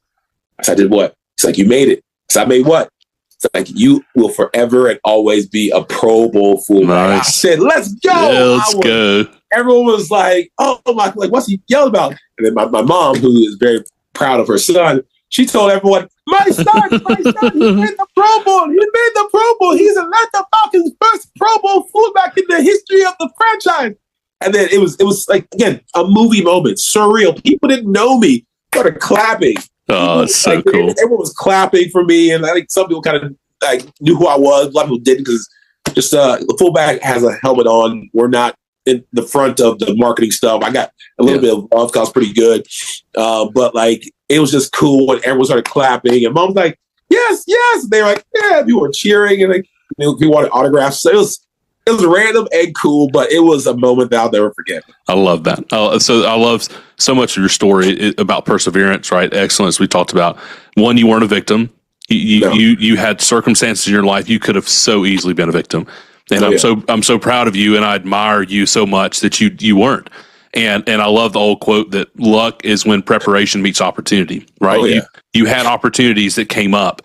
I said, I did what? He's like, you made it. I said, I made what? It's like, you will forever and always be a Pro Bowl fullback. Nice. I said, let's go. Yeah, let's go. Everyone was like, oh my, like, what's he yelling about? And then my mom, who is very proud of her son, she told everyone, my son, he made the Pro Bowl. He made the Pro Bowl. He's Atlanta Falcons' first Pro Bowl fullback in the history of the franchise. And then it was like, again, a movie moment, surreal. People didn't know me, started clapping. Oh, it's so cool. Everyone was clapping for me, and I think some people kind of like knew who I was. A lot of people didn't, because just the fullback has a helmet on. We're not in the front of the marketing stuff. I got a little bit of love because I was pretty good, but like it was just cool when everyone started clapping, and Mom was like, "Yes, yes." And they were like, "Yeah." People were cheering, and like people wanted autographs. So it was random and cool, but it was a moment that I'll never forget. I love that. So I love so much of your story about perseverance, right? Excellence. We talked about one, you weren't a victim. You had circumstances in your life you could have so easily been a victim, and I'm so proud of you, and I admire you so much that you weren't. And I love the old quote that luck is when preparation meets opportunity, right? Oh, yeah. You had opportunities that came up,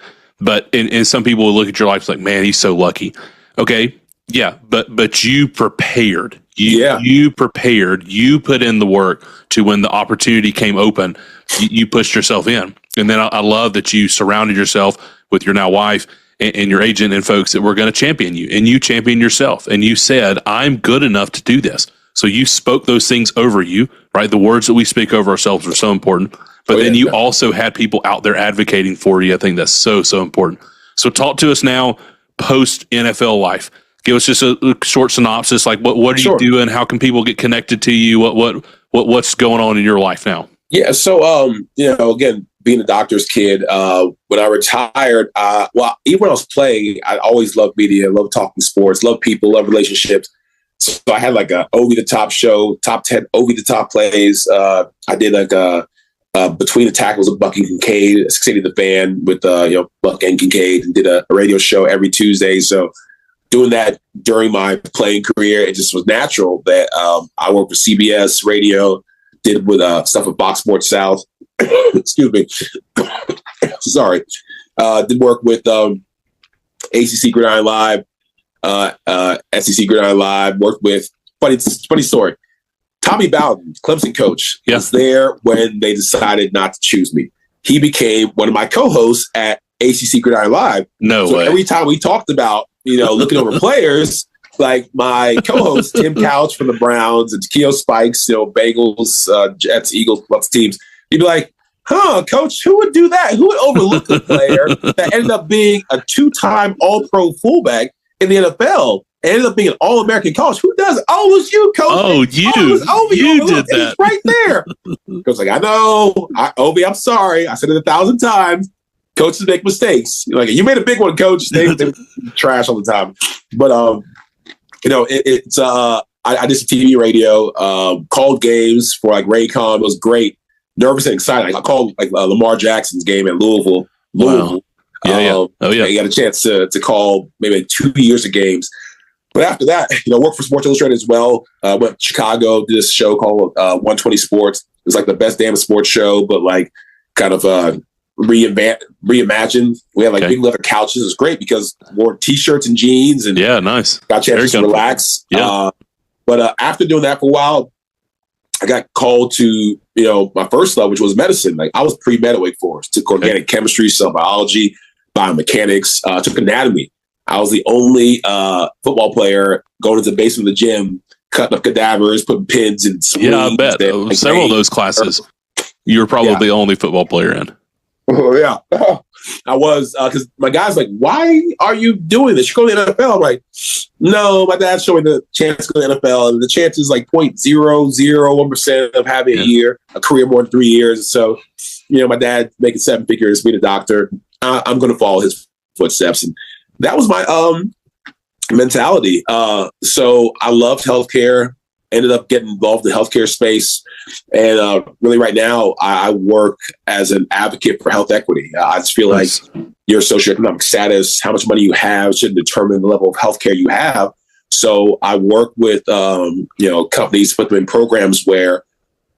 and some people will look at your life like, man, he's so lucky. Okay. Yeah, but you prepared. You prepared. You put in the work to when the opportunity came open, you pushed yourself in. And then I love that you surrounded yourself with your now wife and your agent and folks that were going to champion you. And you championed yourself. And you said, I'm good enough to do this. So you spoke those things over you, right? The words that we speak over ourselves are so important. But then you also had people out there advocating for you. I think that's so, so important. So talk to us now post NFL life. Give us just a short synopsis. Like, what are you doing? How can people get connected to you? What's going on in your life now? Yeah. So, again, being a doctor's kid, when I retired, even when I was playing, I always loved media, loved talking sports, loved people, loved relationships. So I had like a Ovie the Top show, top 10 Ovie the Top plays. I did like a Between the Tackles of Buck and Kincaid, succeeded the fan with Buck and Kincaid, and did a radio show every Tuesday. So doing that during my playing career, it just was natural that I worked with CBS Radio, did with stuff with Box Sports South. Excuse me. Sorry. Did work with ACC Gridiron Live, SEC Gridiron Live, worked with funny story. Tommy Bowden, Clemson coach, was there when they decided not to choose me. He became one of my co-hosts at ACC Gridiron Live. No way. Every time we talked about, looking over players, like my co-host Tim Couch from the Browns and Keo Spikes, Bengals, Jets, Eagles, lots of teams, he'd be like, coach, who would do that? Who would overlook a player that ended up being a 2-time All-Pro fullback in the NFL? Ended up being an All-American college. Who does it? Oh, it was you, coach. Oh, you. It was Ovie. You did that. It's right there. Coach like, I know. Ovie, I'm sorry. I said it 1,000 times. Coaches make mistakes. Like, you made a big one, coach. They trash all the time. But, I did some TV, radio, called games for like Raycon. It was great. Nervous and excited. I called like Lamar Jackson's game at Louisville. Wow. Yeah. You got a chance to call maybe 2 years of games. But after that, worked for Sports Illustrated as well. Went to Chicago, did this show called 120 Sports. It was like the best damn sports show, but like kind of reimagined. We had like big leather couches. It was great because wore t-shirts and jeans and nice. Got a chance to relax. But after doing that for a while, I got called to my first love, which was medicine. Like I was pre-med at Wake Forest. Took organic chemistry, cell biology, biomechanics. Took anatomy. I was the only football player going into the basement of the gym, cutting up cadavers, putting pins in. Yeah, I bet. Several of those classes, you were probably the only football player in. Oh, yeah. I was, because my guy's like, why are you doing this? You're going to the NFL. I'm like, no, my dad's showing the chance to go to the NFL. And the chance is like 0.001% of having a career more than 3 years. So, my dad making 7 figures, being a doctor. I'm going to follow his footsteps. And that was my mentality. So I loved healthcare, ended up getting involved in the healthcare space. And really right now, I work as an advocate for health equity. I just feel like your socioeconomic status, how much money you have should determine the level of healthcare you have. So I work with, companies, put them in programs where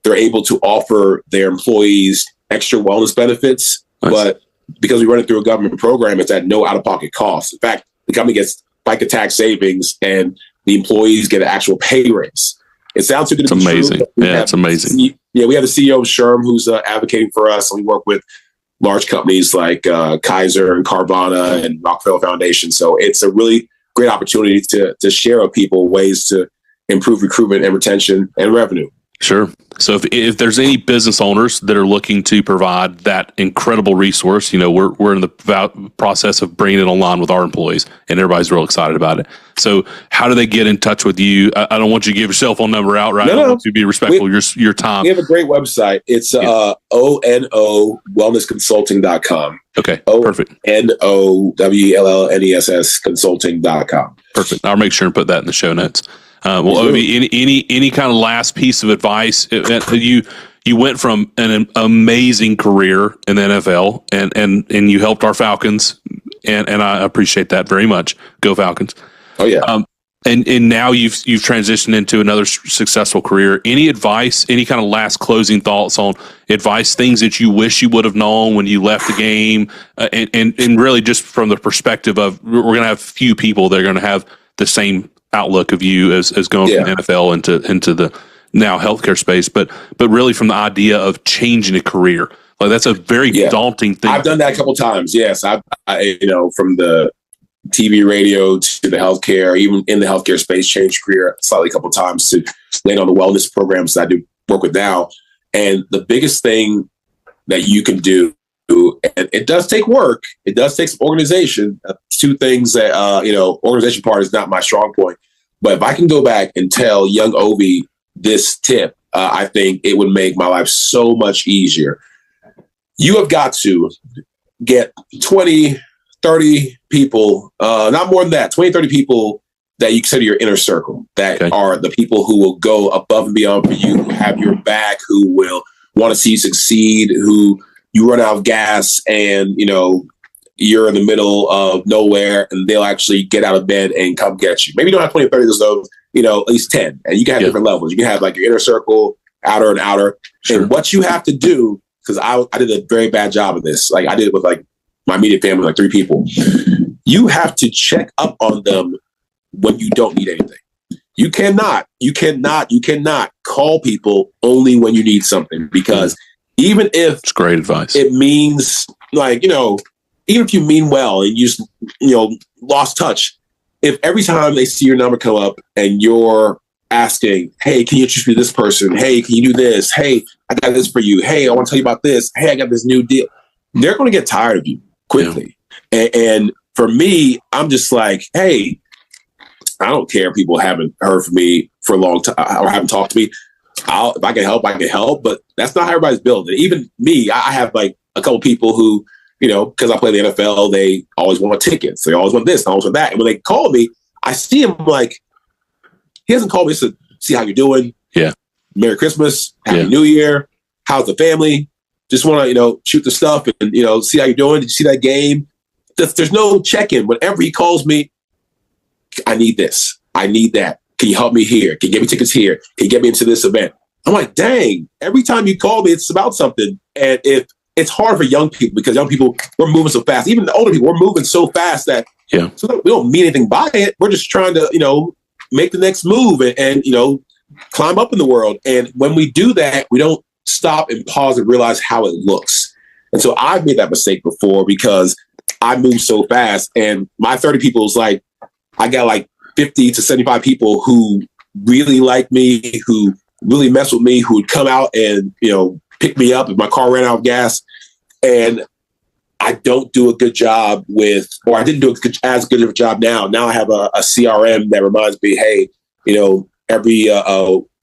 they're able to offer their employees extra wellness benefits, but because we run it through a government program, it's at no out-of-pocket cost. In fact, the company gets FICA tax savings and the employees get an actual pay raise. It sounds too good to be amazing. true. It's amazing. We have the CEO of Sherm who's advocating for us. And we work with large companies like Kaiser and Carvana and Rockefeller Foundation. So it's a really great opportunity to share with people ways to improve recruitment and retention and revenue. Sure. So if there's any business owners that are looking to provide that incredible resource, we're in the process of bringing it online with our employees, and everybody's real excited about it. So how do they get in touch with you? I don't want you to give your cell phone number out, right? I want you to be respectful of your time. We have a great website. It's ONO wellnessconsulting.com. Okay, perfect. NOWELLNESS consulting.com. Perfect. I'll make sure and put that in the show notes. Ovie, any kind of last piece of advice? You went from an amazing career in the NFL, and you helped our Falcons, and I appreciate that very much. Go Falcons! Oh yeah. And now you've transitioned into another successful career. Any advice? Any kind of last closing thoughts on advice? Things that you wish you would have known when you left the game, and really just from the perspective of we're going to have few people that are going to have the same outlook of you as going from the NFL into the now healthcare space, but really from the idea of changing a career. Like that's a very daunting thing. I've done that a couple of times. Yes. I from the TV, radio to the healthcare, even in the healthcare space, changed career slightly a couple of times to land on the wellness programs that I do work with now. And the biggest thing that you can do, and it does take work. It does take some organization. Two things that, organization part is not my strong point. But if I can go back and tell young Ovie this tip, I think it would make my life so much easier. You have got to get 20, 30 people, not more than that, 20, 30 people that you consider your inner circle, that are the people who will go above and beyond for you, who have your back, who will want to see you succeed, who you run out of gas and, you're in the middle of nowhere and they'll actually get out of bed and come get you. Maybe you don't have 20 or 30 of those, at least 10. And you can have different levels. You can have like your inner circle, outer and outer. Sure. And what you have to do, because I did a very bad job of this. Like I did it with like my immediate family, like 3 people. You have to check up on them when you don't need anything. you cannot call people only when you need something, because even if it's great advice, it means like, even if you mean well and you just, lost touch, if every time they see your number come up and you're asking, hey, can you introduce me to this person? Hey, can you do this? Hey, I got this for you. Hey, I want to tell you about this. Hey, I got this new deal. They're going to get tired of you quickly. Yeah. And for me, I'm just like, hey, I don't care if people haven't heard from me for a long time or haven't talked to me. If I can help, I can help. But that's not how everybody's built. And even me, I have like a couple people who, because I play the NFL, they always want tickets. They always want this, always want that. And when they call me, I see him like, he hasn't called me to see how you're doing. Yeah. Merry Christmas. Happy New Year. How's the family? Just want to, shoot the stuff and, see how you're doing. Did you see that game? There's no check-in. Whenever he calls me, I need this. I need that. Can you help me here? Can you get me tickets here? Can you get me into this event? I'm like, dang, every time you call me, it's about something. And it's hard for young people, because young people, we're moving so fast. Even the older people, we're moving so fast that so we don't mean anything by it. We're just trying to, make the next move and climb up in the world. And when we do that, we don't stop and pause and realize how it looks. And so I've made that mistake before, because I move so fast. And my 30 people is like, I got like 50 to 75 people who really like me, who really mess with me, who would come out and, pick me up if my car ran out of gas. And I don't do a good job or I didn't do as good of a job now. Now I have a CRM that reminds me, hey, every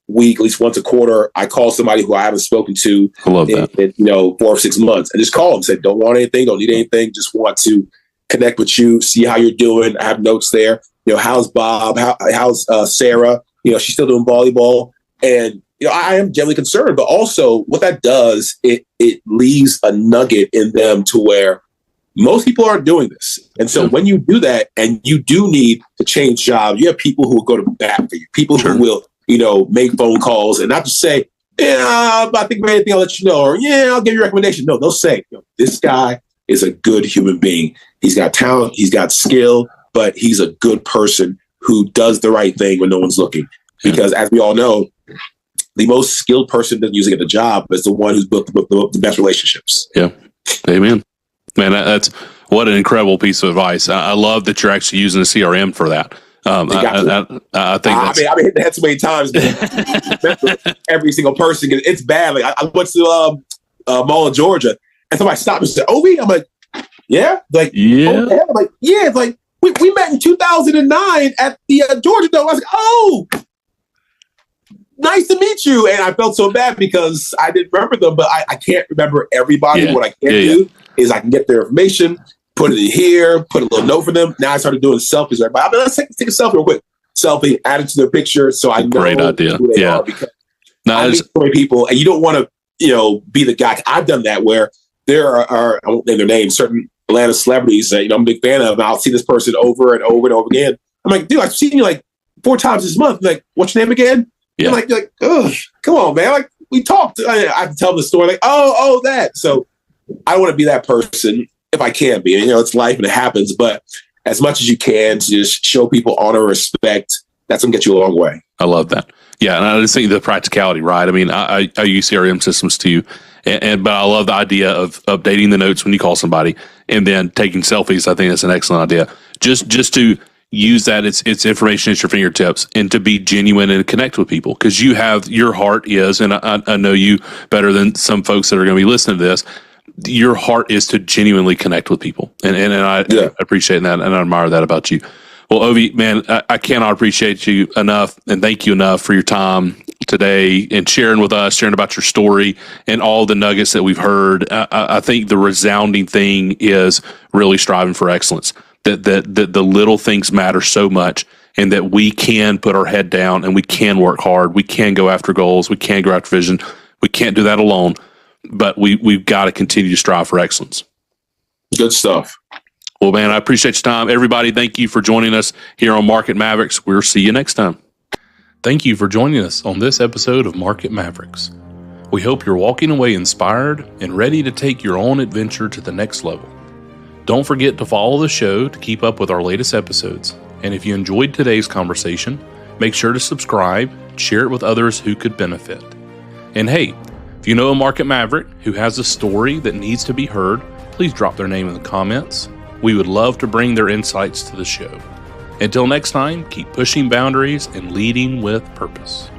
week, at least once a quarter, I call somebody who I haven't spoken to in 4 or 6 months, and just call them, say, don't want anything, don't need anything, just want to connect with you, see how you're doing. I have notes there. How's Bob? How's Sarah? She's still doing volleyball. And, I am generally concerned, but also what that does, it leaves a nugget in them to where most people aren't doing this. And so when you do that and you do need to change jobs, you have people who will go to bat for you, people who will, make phone calls and not just say, yeah, if I think of anything, I'll let you know, or I'll give you a recommendation. No, they'll say, this guy is a good human being. He's got talent, he's got skill, but he's a good person who does the right thing when no one's looking. Because as we all know, the most skilled person doesn't usually get the job, but it's the one who's built the best relationships. Yeah. Amen. Man, that's what an incredible piece of advice. I love that you're actually using a CRM for that. I think I've been hitting the head so many times. Every single person, it's bad. Like I went to Mall of Georgia, and somebody stopped me and said, Ovie? I'm like, yeah? Like, yeah. Oh, yeah? I'm like, yeah. It's like, we met in 2009 at the Georgia Dome. I was like, oh, nice to meet you. And I felt so bad because I didn't remember them, but I can't remember everybody. Yeah. What I can do is I can get their information, put it in here, put a little note for them. Now I started doing selfies. Everybody, I mean, let's take a selfie real quick. Selfie, add it to their picture so I know great idea. Who they are, because I meet so many people, and you don't want to, be the guy. I've done that where there are I won't name their names, certain Atlanta celebrities that I'm a big fan of, and I'll see this person over and over and over again. I'm like, dude, I've seen you like 4 times this month. I'm like, what's your name again? Yeah. You're like, ugh, come on, man. Like, we talked. I have to tell them the story. Like, oh, that. So I want to be that person if I can be. And, it's life and it happens. But as much as you can to just show people honor and respect, that's going to get you a long way. I love that. Yeah, and I just think the practicality, right? I mean, I use CRM systems too, but I love the idea of updating the notes when you call somebody and then taking selfies. I think that's an excellent idea. Just to use that, it's information at your fingertips, and to be genuine and connect with people, because your heart is, and I know you better than some folks that are going to be listening to this. Your heart is to genuinely connect with people, and I appreciate that, and I admire that about you. Well, Ovie, man, I cannot appreciate you enough, and thank you enough for your time today and sharing with us, sharing about your story and all the nuggets that we've heard. I think the resounding thing is really striving for excellence. That the little things matter so much, and that we can put our head down and we can work hard. We can go after goals. We can go after vision. We can't do that alone, but we've got to continue to strive for excellence. Good stuff. Well, man, I appreciate your time. Everybody, thank you for joining us here on Market Mavericks. We'll see you next time. Thank you for joining us on this episode of Market Mavericks. We hope you're walking away inspired and ready to take your own adventure to the next level. Don't forget to follow the show to keep up with our latest episodes. And if you enjoyed today's conversation, Make sure to subscribe, share it with others who could benefit. And hey, if you know a market maverick who has a story that needs to be heard, please drop their name in the comments. We would love to bring their insights to the show. Until next time, keep pushing boundaries and leading with purpose.